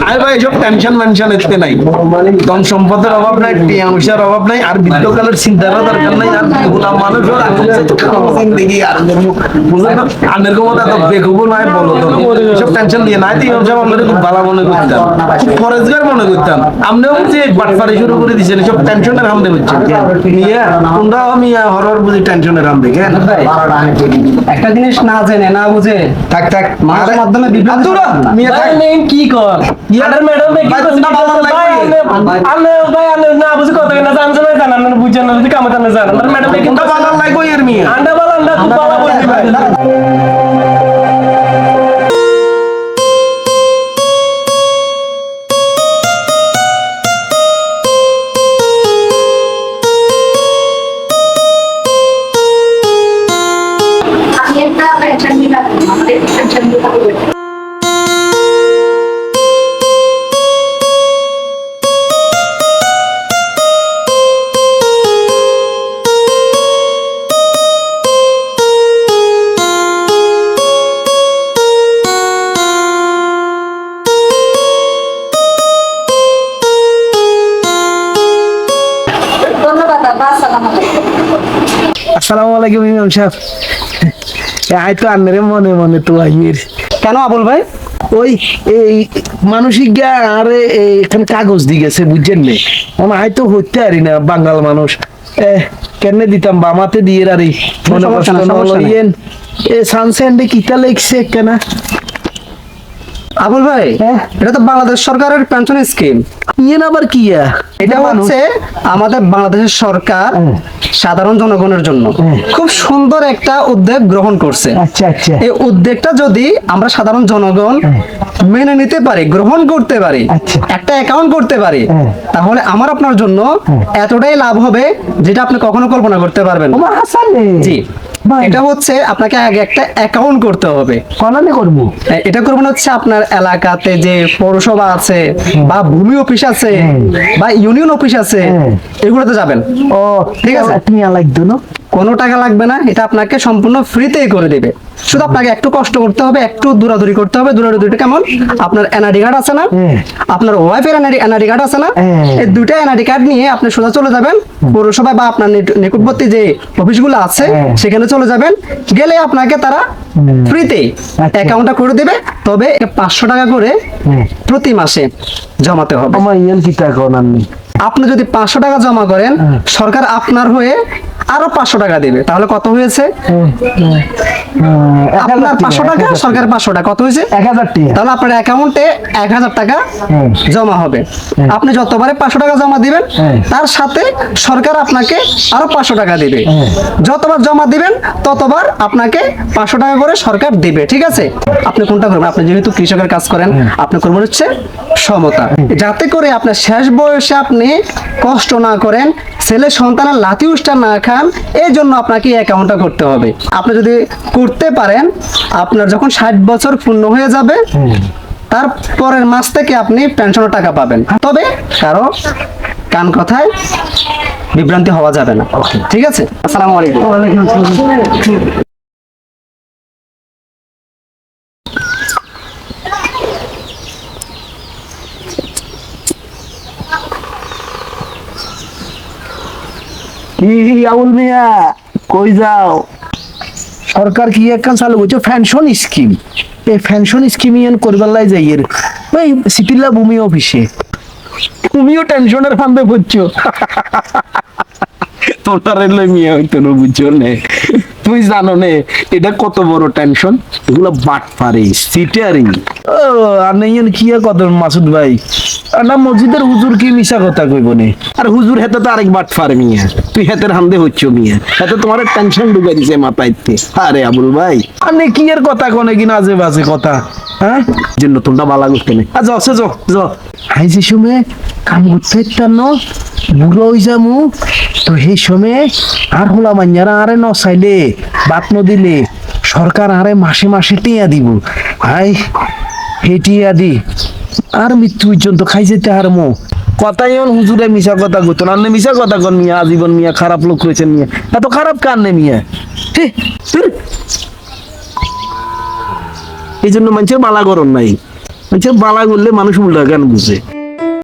আরে ভাই এসব টেনশন মেনশন এতে নাই, ধন সম্পদের অভাব নাই, টিয়া পয়সার অভাব নাই, আর বৃদ্ধকালের চিন্তারও দরকার নাই। আর গোলাম মানুষের দেখি আর বুঝলেন আনের ক্ষমতা তো বেকুবো নয় বলো তো এসব টেনশন দিয়ে নাই। তুই সব আমরা খুব ভালো মনে করতাম, খুব ফরেজগার মনে করতাম। আমরাও যে বাটপারি শুরু করে দিচ্ছেন এসব টেনশনের হামদে হচ্ছে নিয়ে তোমরা মিয়া হরর বুঝি টেনশনের হামদে কেন? একটা জিনিস না জেনে না বুঝে থাক থাক মানুষের মাধ্যমে বিভ্রান্ত মিয়া থাক কি কর ইয়াদের ম্যাডাম কি ভাই, তোমরা ভালো লাগবে। ভাই আলে না বুঝি কত না জানছে না জানান না বুঝেন না যদি কামে জানেন জানান ম্যাডাম কি তোমরা ভালো লাগবে এর মিয়া। আন্ডা বালা আন্ডা খুব ভালো বলছি ভাই আমি একটা পেনশন নিলাম আমাদের পেনশন নিলাম ধন্যবাদ আব্বা আসসালামু আলাইকুম আসসালামু আলাইকুম ইমাম সাহেব। আই তো আন্নারে মনে মনে তো আইয়ের কেন আবুল ভাই ওই এই মানসিক জ্ঞা আরে এখানে কাগজ দিয়ে গেছে বুঝছেন নে, আই তো হইতে পারি না বাঙাল মানুষ কেনে দিতাম বামাতে দিয়ে আরে মনে কষ্ট নলইয়েন এ সানসেন্ডে কিতা লেখছে কেনা আবুল ভাই এটা তো বাংলাদেশ সরকারের পেনশন স্কিম ইয়েন আবার কিয়া এটা হচ্ছে আমাদের বাংলাদেশের সরকার সাধারণ জনগণের জন্য খুব সুন্দর একটা উদ্যোগ গ্রহণ করছে। আচ্ছা আচ্ছা এই উদ্যোগটা যদি আমরা সাধারণ জনগণ মেনে নিতে পারি, গ্রহণ করতে পারি, আচ্ছা। একটা অ্যাকাউন্ট করতে পারি, তাহলে আমার আপনার জন্য এতটাই লাভ হবে যেটা আপনি কখনো কল্পনা করতে পারবেন না। ওমা হাসানে জি এটা হচ্ছে আপনাকে আগে একটা অ্যাকাউন্ট করতে হবে। কনানে করবো এটা করবেন হচ্ছে আপনার এলাকাতে যে পৌরসভা আছে বা ভূমি অফিস আছে বা ইউনিয়ন অফিস আছে এগুলোতে যাবেন। ও ঠিক আছে। তুমি লাগতো না কোনো টাকা লাগবে না, এটা আপনাকে সম্পূর্ণ ফ্রিতেই করে দিবে। শুধু আপনাকে একটু কষ্ট করতে হবে, একটু দৌড়াদৌড়ি করতে হবে। দৌড়াদৌড়িটা কেমন, আপনার এনআইডি কার্ড আছে না, আপনার ওয়াইফের এনআইডি কার্ড আছে না, এই দুইটা এনআইডি কার্ড নিয়ে আপনি সোজা চলে যাবেন পৌরসভা বা আপনার নিকটবর্তী যে অফিসগুলো আছে সেখানে চলে যাবেন। গেলে আপনাকে তারা ফ্রিতে অ্যাকাউন্টটা করে দিবে, তবে 500 টাকা করে প্রতি মাসে জমাতে হবে। আমার ইয়ান কি টাকা অনাননি আপনি যদি 500 টাকা জমা করেন সরকার আপনার হয়ে আরো 500 টাকা দেবে, তাহলে কত হয়েছে? আপনার 500 টাকা সরকার 500 টাকা, কত হয়েছে? 1000 টাকা। তাহলে আপনার অ্যাকাউন্টে 1000 টাকা জমা হবে। আপনি যতবারে 500 টাকা জমা দিবেন তার সাথে সরকার আপনাকে আরো 500 টাকা দিবে। যতবার জমা দিবেন ততবার আপনাকে 500 টাকা করে সরকার দিবে। ঠিক আছে, আপনি কোনটা করবেন? আপনি যেহেতু কৃষকের কাজ করেন, আপনি করবেন হচ্ছে সমতা, যাতে করে আপনার শেষ বয়সে আপনি কষ্ট না করেন, ছেলে সন্তানের লাথি উষ্টা না খান। এই জন্য আপনাকে এই অ্যাকাউন্টটা করতে হবে। আপনি যদি করতে পারেন, আপনার যখন 60 বছর পূর্ণ হয়ে যাবে তার পরের মাস থেকে আপনি পেনশনের টাকা পাবেন। তবে কারো কান কথায় বিভ্রান্তি হওয়া যাবে না। ঠিক আছে, আসসালামু আলাইকুম। কি আউল মিয়া কই যাও? সরকার কি একখান চালু করছে পেনশন স্কিম। এই পেনশন স্কিম ইয়ান করবার লাই যাইয়ের ওই সিটিলা ভূমি অফিসে। তুমিও টেনশনের ফান্দে পড়ছো। তোটার লই মিয়া হইতো না বুঝছো নে। তুমি জানো নে এটা কত বড় টেনশন? এগুলো বাটপারি সিটারি। ও আর নেই কি কত মাসুদ ভাই না মসজিদের হুজুর কি মিশা কথা কইব নে? আর হুজুর হেতে তো আরেক বাটপার মিয়া, তুই হেতের হান্দে হচ্ছ মিয়া, হেতে তোমার টেনশন ঢুকাই দিছে মাথাইতে। আরে আবুল ভাই আর নে কি এর কথা কোনে কি না যে বাজে কথা, হ্যাঁ যে নতুনটা বালা করতে নে। আজ আছে যো যো হাইছে শুমে কাম করতে ন বুড়ো হই যামু তো সেই সময় আর হলা মাইয়ারা আরে ন চাইলে বাত নদিলে সরকার আরে মাসে মাসে টিয়া দিব। হাই হে টিয়া দি আর মৃত্যু পর্যন্ত খাই যেতে আর মো কথাই হুজুরে মিশা কথা কইতো না, মিশা কথা কন মিয়া, আজীবন মিয়া খারাপ লোক রয়েছেন মিয়া, এত খারাপ কার নে মিয়া। এই জন্য মানুষের বালা গরম নাই। আচ্ছা বালা করলে মানুষ উল্টা কেন বুঝে